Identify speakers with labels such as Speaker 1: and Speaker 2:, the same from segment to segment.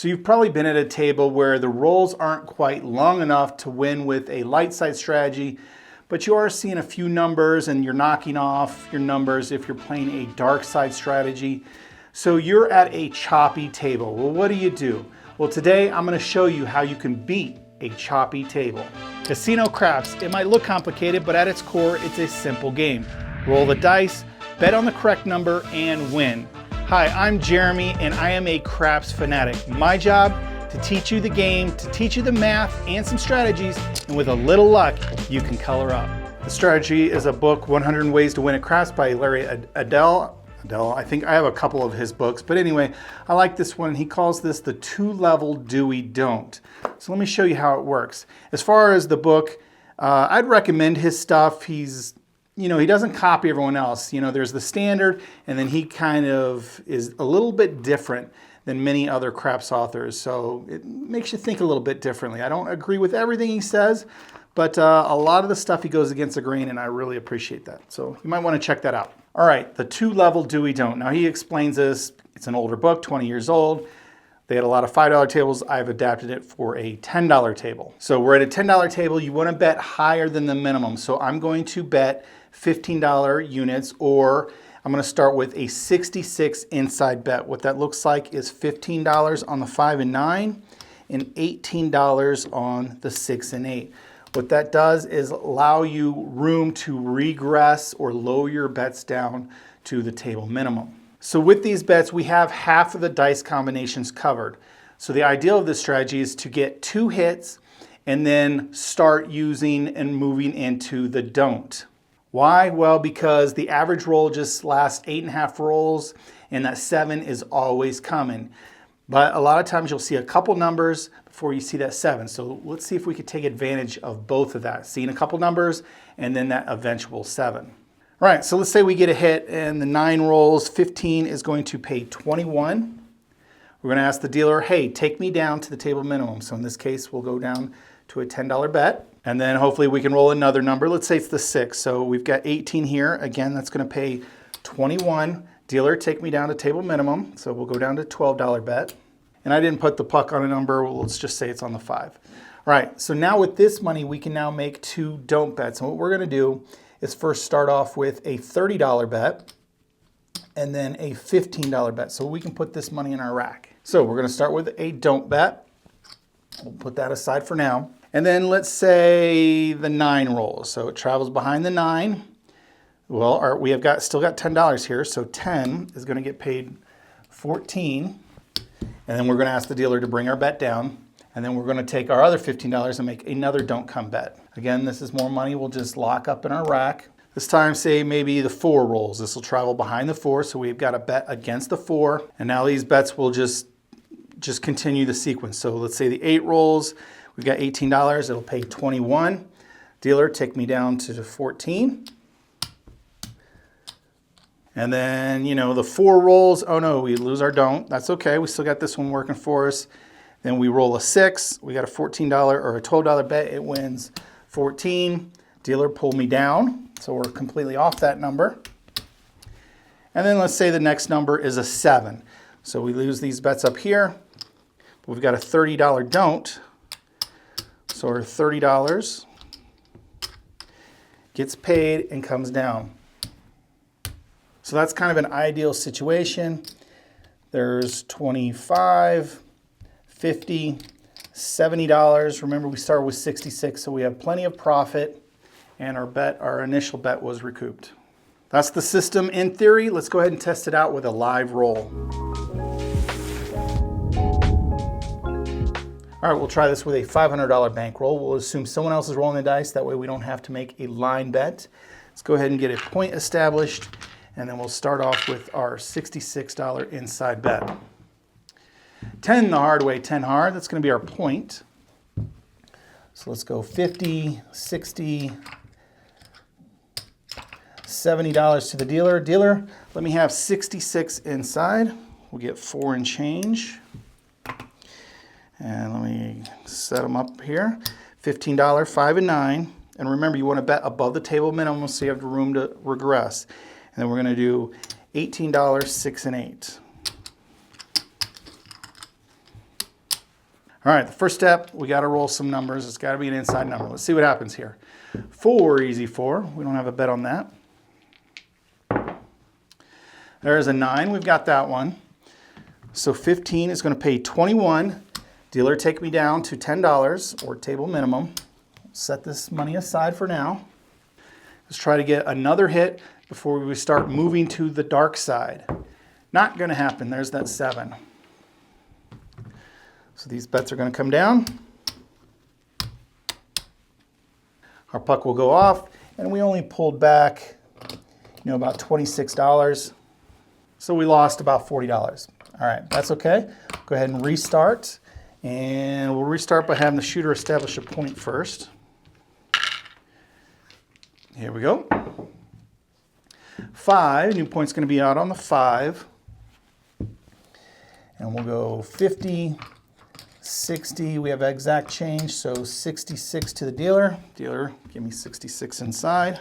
Speaker 1: So you've probably been at a table where the rolls aren't quite long enough to win with a light side strategy, but you are seeing a few numbers and you're knocking off your numbers if you're playing a dark side strategy. So you're at a choppy table. Well, what do? Well, today I'm going to show you how you can beat a choppy table. Casino craps, it might look complicated, but at its core, it's a simple game. Roll the dice, bet on the correct number, and win. Hi, I'm Jeremy, and I am a craps fanatic. My job, to teach you the game, to teach you the math and some strategies, and with a little luck, you can color up. The strategy is a book, 100 Ways to Win at Craps by Larry Adele. I think I have a couple of his books, but anyway, I like this one. He calls this the 2-level do-we-don't. So let me show you how it works. As far as the book, I'd recommend his stuff. He doesn't copy everyone else. There's the standard, and then he kind of is a little bit different than many other craps authors. So it makes you think a little bit differently. I don't agree with everything he says, but a lot of the stuff he goes against the grain, and I really appreciate that. So you might want to check that out. All right, the 2-level do-we-don't. Now he explains this. It's an older book, 20 years old. They had a lot of $5 tables. I've adapted it for a $10 table. So we're at a $10 table. You want to bet higher than the minimum. So I'm going to bet $15 units, or I'm going to start with a 66 inside bet. What that looks like is $15 on the 5 and 9 and $18 on the 6 and 8. What that does is allow you room to regress or lower your bets down to the table minimum. So with these bets, we have half of the dice combinations covered. So the ideal of this strategy is to get 2 hits and then start using and moving into the don't. Why? Well, because the average roll just lasts 8.5 rolls, and that 7 is always coming. But a lot of times you'll see a couple numbers before you see that 7. So let's see if we could take advantage of both of that. Seeing a couple numbers and then that eventual 7. All right, so let's say we get a hit and the 9 rolls, 15 is going to pay 21. We're going to ask the dealer, hey, take me down to the table minimum. So in this case, we'll go down to a $10 bet. And then hopefully we can roll another number. Let's say it's the 6. So we've got 18 here. Again, that's going to pay 21. Dealer, take me down to table minimum. So we'll go down to $12 bet. And I didn't put the puck on a number. Well, let's just say it's on the 5. All right, so now with this money, we can now make 2 don't bets. And what we're going to do is first start off with a $30 bet and then a $15 bet. So we can put this money in our rack. So we're going to start with a don't bet. We'll put that aside for now. And then let's say the 9 rolls. So it travels behind the 9. Well, we have still got $10 here. So 10 is going to get paid 14. And then we're going to ask the dealer to bring our bet down. And then we're going to take our other $15 and make another don't come bet. Again, this is more money we'll just lock up in our rack. This time, say maybe the 4 rolls. This will travel behind the 4. So we've got a bet against the 4. And now these bets will just continue the sequence. So let's say the 8 rolls. We've got $18. It'll pay 21. Dealer, take me down to 14. And then, the 4 rolls. Oh no, we lose our don't. That's okay. We still got this one working for us. Then we roll a 6. We got a $14 or a $12 bet. It wins 14. Dealer, pull me down. So we're completely off that number. And then let's say the next number is a 7. So we lose these bets up here. We've got a $30 don't. So our $30 gets paid and comes down. So that's kind of an ideal situation. There's $25, $50, $70. Remember, we started with 66, so we have plenty of profit, and our initial bet was recouped. That's the system in theory. Let's go ahead and test it out with a live roll. All right, we'll try this with a $500 bankroll. We'll assume someone else is rolling the dice. That way we don't have to make a line bet. Let's go ahead and get a point established, and then we'll start off with our $66 inside bet. 10 the hard way, 10 hard. That's going to be our point. So let's go 50, 60, $70 to the dealer. Dealer, let me have 66 inside. We'll get 4 and change. And let me set them up here. $15, 5 and 9. And remember, you want to bet above the table minimum so you have room to regress. And then we're going to do $18, 6 and 8. All right, the first step, we got to roll some numbers. It's got to be an inside number. Let's see what happens here. 4, easy 4. We don't have a bet on that. There's a 9. We've got that one. So 15 is going to pay 21. Dealer, take me down to $10 or table minimum. Set this money aside for now. Let's try to get another hit before we start moving to the dark side. Not going to happen. There's that 7. So these bets are going to come down. Our puck will go off, and we only pulled back, about $26. So we lost about $40. All right, that's okay. Go ahead and restart, and we'll restart by having the shooter establish a point first. Here we go. 5, new point's going to be out on the 5. And we'll go 50, 60, we have exact change, so 66 to the dealer. Dealer, give me 66 inside.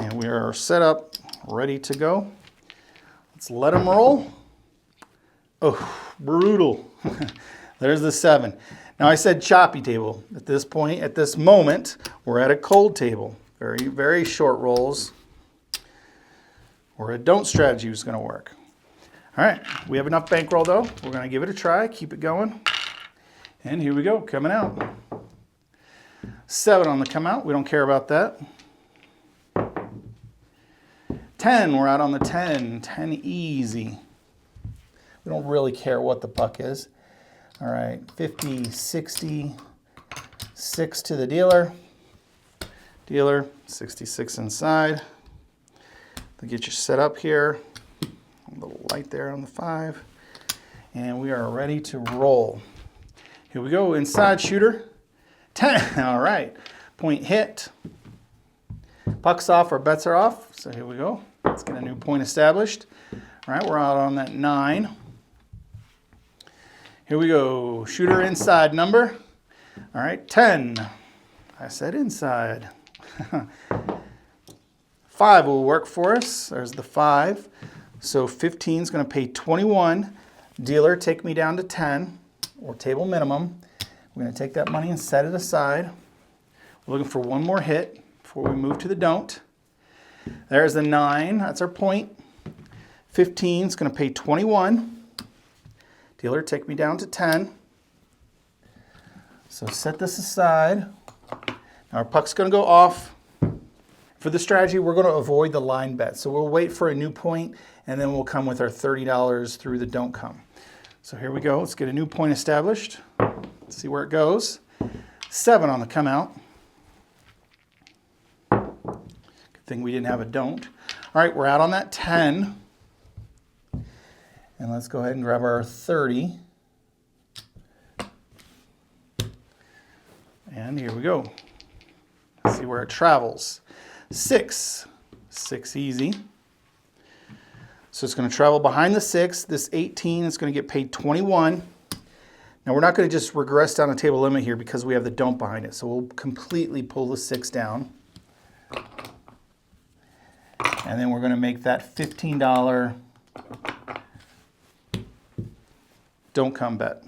Speaker 1: And we are set up, ready to go. Let's let them roll. Oh, brutal. There's the 7. Now I said choppy table. At this point, at this moment, we're at a cold table. Very, very short rolls. Or a don't strategy is going to work. All right, we have enough bankroll though. We're going to give it a try, keep it going. And here we go, coming out. 7 on the come out, we don't care about that. 10, we're out on the 10. 10 easy. We don't really care what the puck is. All right, 50, 60, 6 to the dealer. Dealer, 66 inside. To get you set up here. A little light there on the 5. And we are ready to roll. Here we go, inside shooter. 10, all right. Point hit. Puck's off, our bets are off. So here we go. Let's get a new point established. All right, we're out on that 9. Here we go, shooter inside number. All right, 10. I said inside. 5 will work for us. There's the 5. So 15 is going to pay 21. Dealer, take me down to 10 or table minimum. We're going to take that money and set it aside. We're looking for one more hit before we move to the don't. There's the 9. That's our point. 15 is going to pay 21. Dealer, take me down to 10. So set this aside. Now our puck's going to go off. For the strategy, we're going to avoid the line bet. So we'll wait for a new point, and then we'll come with our $30 through the don't come. So here we go. Let's get a new point established. Let's see where it goes. 7 on the come out. Good thing we didn't have a don't. All right, we're out on that 10. And let's go ahead and grab our 30. And here we go. Let's see where it travels. 6. 6 easy. So it's going to travel behind the 6. This 18 is going to get paid 21. Now we're not going to just regress down the table limit here because we have the don't behind it. So we'll completely pull the 6 down. And then we're going to make that $15 don't come bet.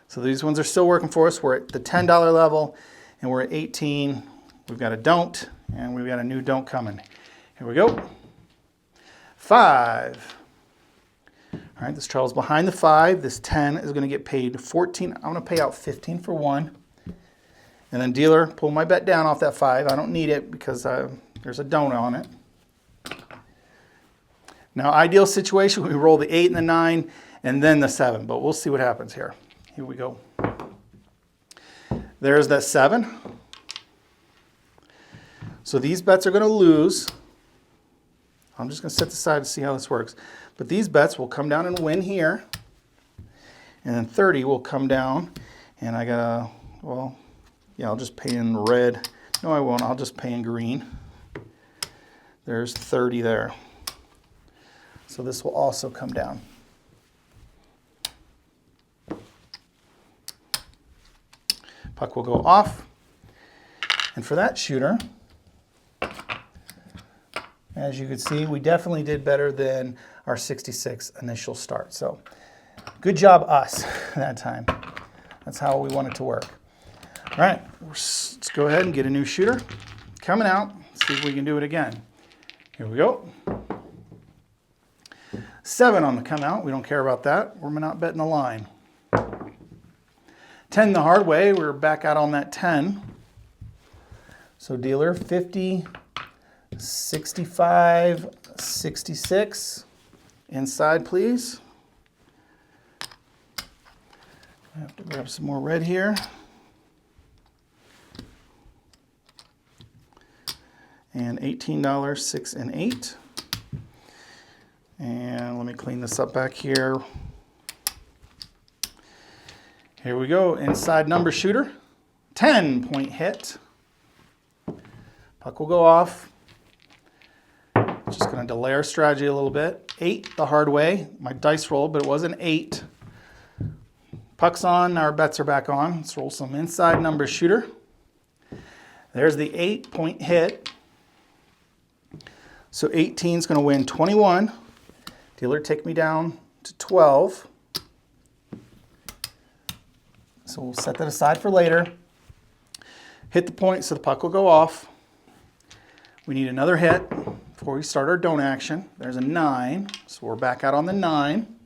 Speaker 1: So these ones are still working for us. We're at the $10 level and we're at 18. We've got a don't and we've got a new don't coming. Here we go. 5. All right, this travels behind the 5. This 10 is going to get paid 14. I'm going to pay out 15 for 1. And then dealer, pull my bet down off that 5. I don't need it because there's a don't on it. Now, ideal situation, we roll the 8 and the 9 and then the 7, but we'll see what happens here. Here we go. There's that 7. So these bets are going to lose. I'm just going to set this aside to see how this works. But these bets will come down and win here. And then 30 will come down. And I got to, well, yeah, I'll just pay in red. No, I won't. I'll just pay in green. There's 30 there. So this will also come down. Puck will go off. And for that shooter, As you can see, we definitely did better than our 66 initial start. So good job us that time. That's how we want it to work. All right, let's go ahead and get a new shooter. Coming out, see if we can do it again. Here we go. 7 on the come out, we don't care about that. We're not betting the line. 10 the hard way, we're back out on that 10. So dealer, 50, 65, 66. Inside, please. I have to grab some more red here. And $18, 6 and 8. And let me clean this up back here. Here we go, inside number shooter. 10-point hit. Puck will go off. Just gonna delay our strategy a little bit. 8 the hard way. My dice rolled, but it was an 8. Puck's on, our bets are back on. Let's roll some inside number shooter. There's the 8-point hit. So 18 is going to win 21. Dealer, take me down to 12. So we'll set that aside for later. Hit the point so the puck will go off. We need another hit before we start our don't action. There's a 9, so we're back out on the 9.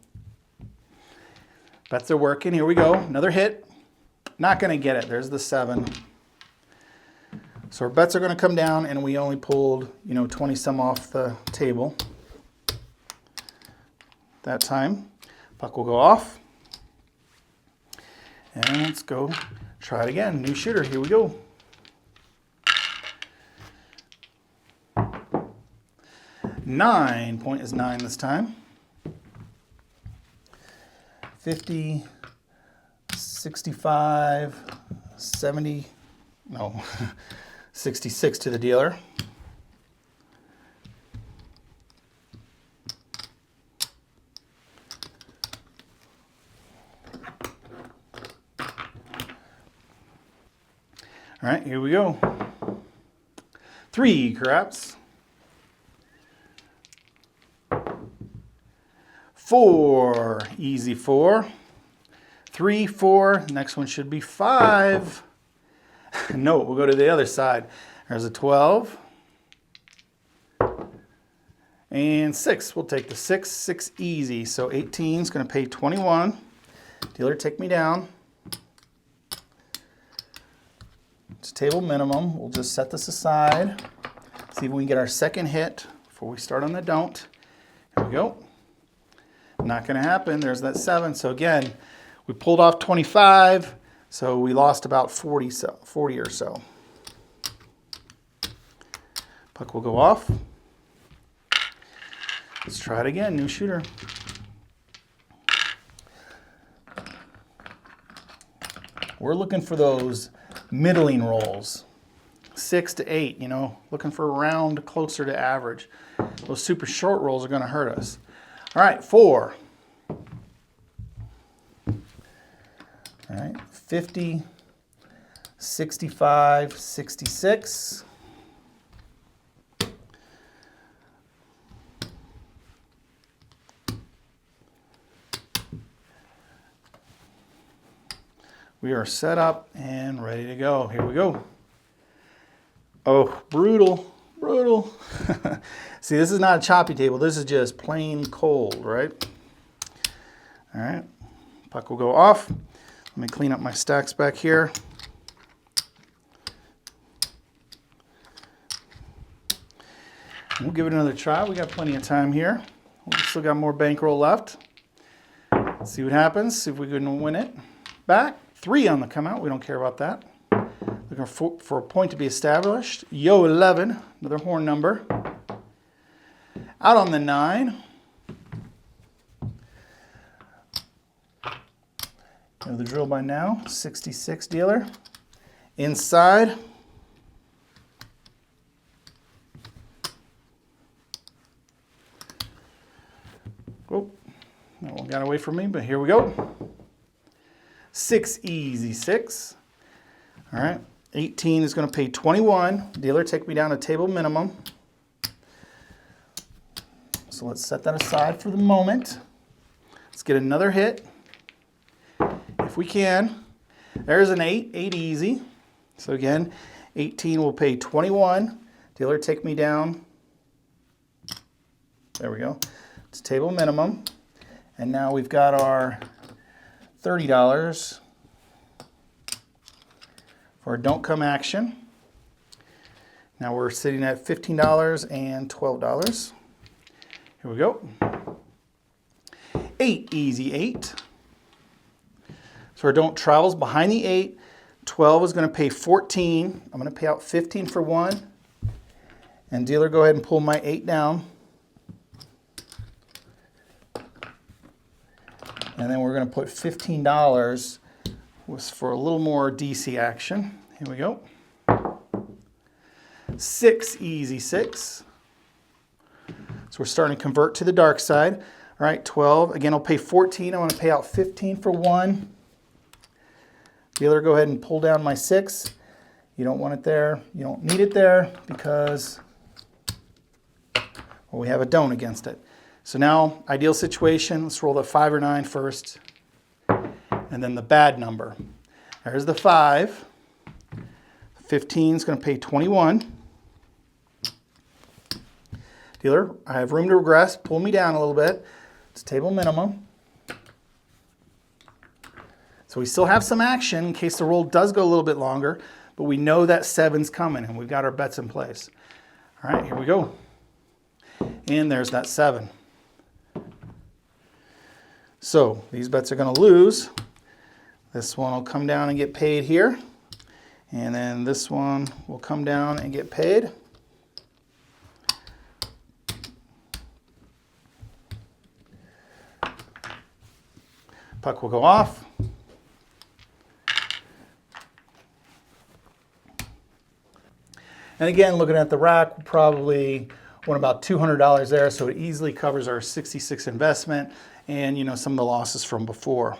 Speaker 1: Bets are working. Here we go. Another hit. Not going to get it. There's the 7. So our bets are going to come down, and we only pulled, 20 some off the table. That time, puck will go off. And let's go try it again. New shooter. Here we go. Point is 9 this time. 50, 65, 70, no, 66 to the dealer. All right, here we go. 3 craps. 4, easy 4. 3, 4, next one should be 5. No, we'll go to the other side. There's a 12. And 6, we'll take the 6, 6 easy. So 18 is going to pay 21. Dealer, take me down. It's table minimum. We'll just set this aside. See if we can get our second hit before we start on the don't. Here we go. Not going to happen. There's that 7. So again, we pulled off 25. So we lost about 40 or so. Puck will go off. Let's try it again. New shooter. We're looking for those middling rolls. 6 to 8, looking for a round closer to average. Those super short rolls are going to hurt us. All right, 4. All right, 50, 65, 66. We are set up and ready to go. Here we go. Oh, brutal, brutal. See, this is not a choppy table. This is just plain cold, right? All right, puck will go off. Let me clean up my stacks back here. We'll give it another try. We got plenty of time here. We still got more bankroll left. Let's see what happens. See if we can win it back. 3 on the come out. We don't care about that. Looking for a point to be established. Yo 11, another horn number. Out on the 9. You know the drill by now. 66 dealer. Inside. Oh, that one got away from me, but here we go. 6 easy 6. All right, 18 is going to pay 21. Dealer, take me down to table minimum. So let's set that aside for the moment. Let's get another hit, if we can. There's an 8, 8 easy. So again, 18 will pay 21. Dealer, take me down. There we go. It's table minimum. And now we've got our $30 for a don't come action. Now we're sitting at $15 and $12. Here we go. 8, easy 8. So our don't travels behind the 8. 12 is going to pay 14. I'm going to pay out 15 for 1. And dealer, go ahead and pull my 8 down. And then we're going to put $15 for a little more DC action. Here we go. 6, easy 6. So we're starting to convert to the dark side. All right, 12. Again, I'll pay 14. I want to pay out 15 for 1. Dealer, go ahead and pull down my 6. You don't want it there. You don't need it there because we have a don't against it. So now, ideal situation, let's roll the 5 or 9 first, and then the bad number. There's the 5. 15 is going to pay 21. Dealer, I have room to regress. Pull me down a little bit. It's table minimum. So we still have some action in case the roll does go a little bit longer, but we know that 7's coming, and we've got our bets in place. All right, here we go. And there's that 7. So these bets are going to lose. This one will come down and get paid here. And then this one will come down and get paid. Puck will go off. And again, looking at the rack, we'll probably want about $200 there, so it easily covers our 66 investment and, you know, some of the losses from before.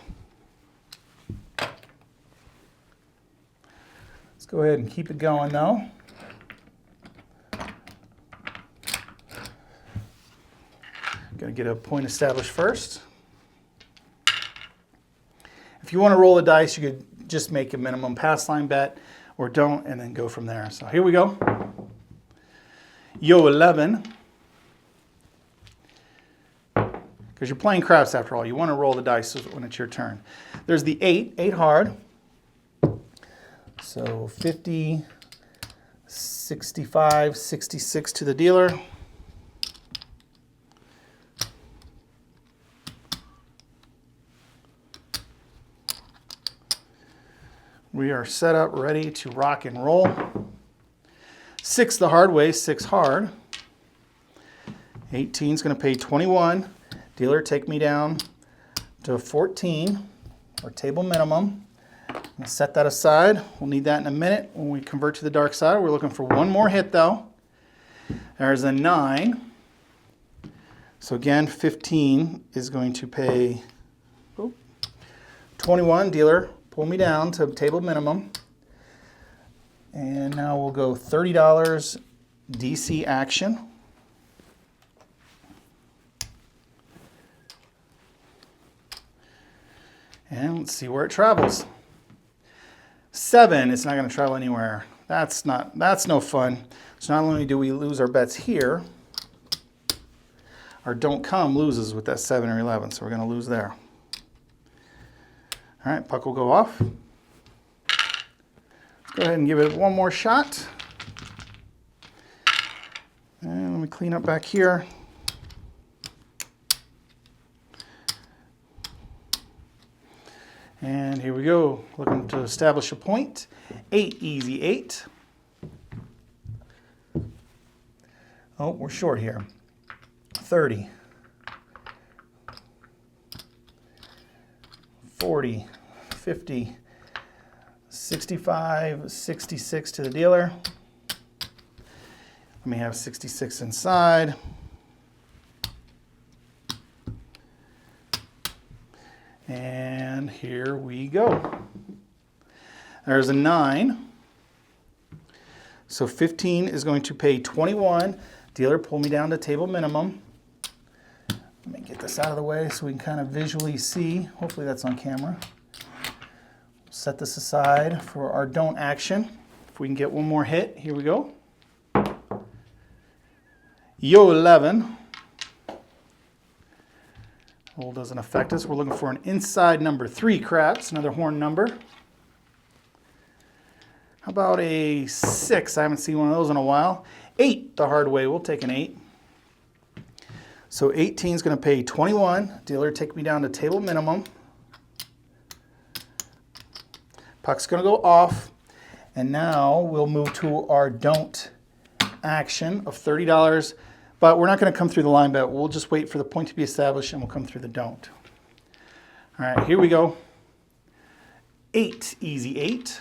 Speaker 1: Let's go ahead and keep it going though. Gonna get a point established first. If you want to roll the dice, you could just make a minimum pass line bet or don't, and then go from there. So here we go. Yo 11. Because you're playing craps after all. You want to roll the dice when it's your turn. There's the 8, 8 hard. So 50, 65, 66 to the dealer. We are set up, ready to rock and roll. 6 the hard way, 6 hard. 18 is going to pay 21. Dealer, take me down to 14, or table minimum. I'm going to set that aside. We'll need that in a minute when we convert to the dark side. We're looking for one more hit though. There's a 9. So again, 15 is going to pay 21. Dealer, pull me down to table minimum. And now we'll go $30 DC action. And let's see where it travels. 7, it's not going to travel anywhere. That's no fun. So not only do we lose our bets here, our don't come loses with that 7 or 11, so we're going to lose there. All right, puck will go off. Let's go ahead and give it one more shot. And let me clean up back here. And here we go, looking to establish a point. 8, easy 8. Oh, we're short here. 30. 40, 50, 65, 66 to the dealer. Let me have 66 inside. And here we go. There's a 9. So 15 is going to pay 21. Dealer, pull me down to table minimum. Let me get this out of the way so we can kind of visually see. Hopefully that's on camera. Set this aside for our don't action. If we can get one more hit, here we go. Yo 11. Roll doesn't affect us. We're looking for an inside number 3 craps, another horn number. How about a 6? I haven't seen one of those in a while. 8 the hard way. We'll take an 8. So 18 is going to pay 21. Dealer, take me down to table minimum. Puck's going to go off. And now we'll move to our don't action of $30. But we're not going to come through the line bet. We'll just wait for the point to be established and we'll come through the don't. All right, here we go. 8, easy 8.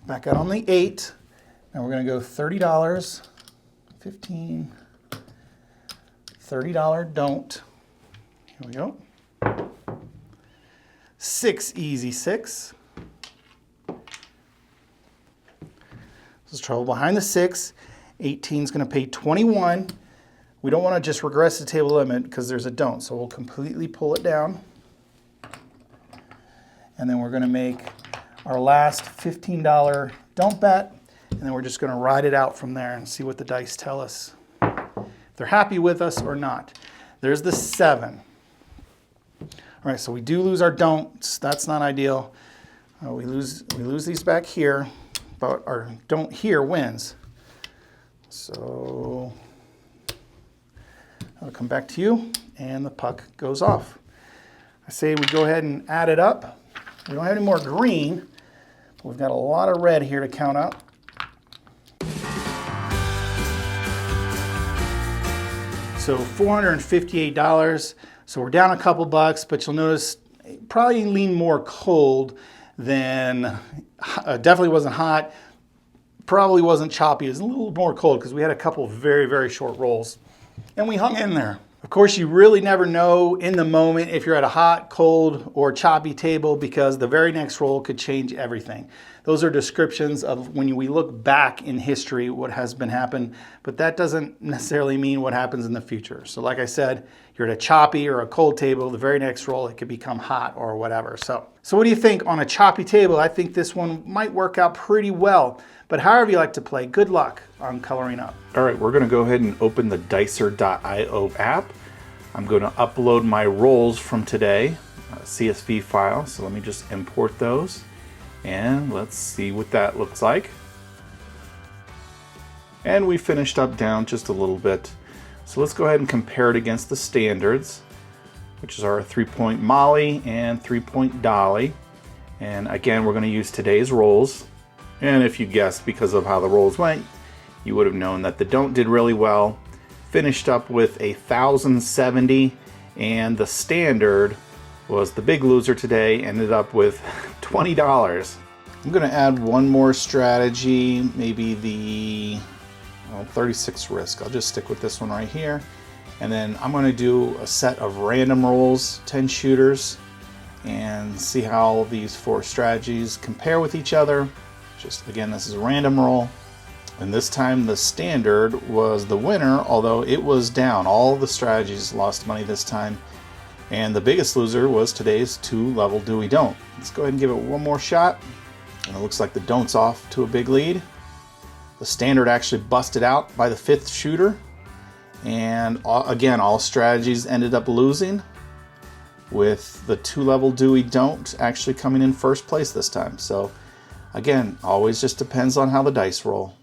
Speaker 1: Back out on the 8. Now we're going to go $30, 15, $30 don't. Here we go. 6, easy 6. This is trouble behind the 6. 18 is going to pay 21. We don't want to just regress the table limit because there's a don't, so we'll completely pull it down. And then we're going to make our last $15 don't bet, and then we're just going to ride it out from there and see what the dice tell us. If they're happy with us or not. There's the 7. All right, so we do lose our don'ts. That's not ideal. We lose these back here, but our don't here wins. So I'll come back to you, and the puck goes off. I say we go ahead and add it up. We don't have any more green. We've got a lot of red here to count up. So $458. So we're down a couple bucks, but you'll notice it probably lean more cold than, definitely wasn't hot, probably wasn't choppy. It was a little more cold because we had a couple of very, very short rolls. And we hung in there. Of course, you really never know in the moment if you're at a hot, cold, or choppy table because the very next roll could change everything. Those are descriptions of when we look back in history what has been happened, but that doesn't necessarily mean what happens in the future. So like I said, you're at a choppy or a cold table, the very next roll it could become hot or whatever. So what do you think on a choppy table? I think this one might work out pretty well. But however you like to play, good luck on coloring up.
Speaker 2: All right, we're gonna go ahead and open the dicer.io app. I'm gonna upload my rolls from today, CSV file. So let me just import those and let's see what that looks like. And we finished up down just a little bit. So let's go ahead and compare it against the standards, which is our 3-point Molly and 3-point Dolly. And again, we're gonna use today's rolls. And if you guessed because of how the rolls went, you would have known that the don't did really well. Finished up with 1,070, and the standard was the big loser today, ended up with $20. I'm gonna add one more strategy, maybe the 36 risk. I'll just stick with this one right here. And then I'm gonna do a set of random rolls, 10 shooters, and see how these 4 strategies compare with each other. Just again, this is a random roll. And this time the standard was the winner, although it was down. All the strategies lost money this time. And the biggest loser was today's 2-level do we don't. Let's go ahead and give it one more shot. And it looks like the don't's off to a big lead. The standard actually busted out by the 5th shooter. And again, all strategies ended up losing, with the 2-level do we don't actually coming in first place this time. So again, always just depends on how the dice roll.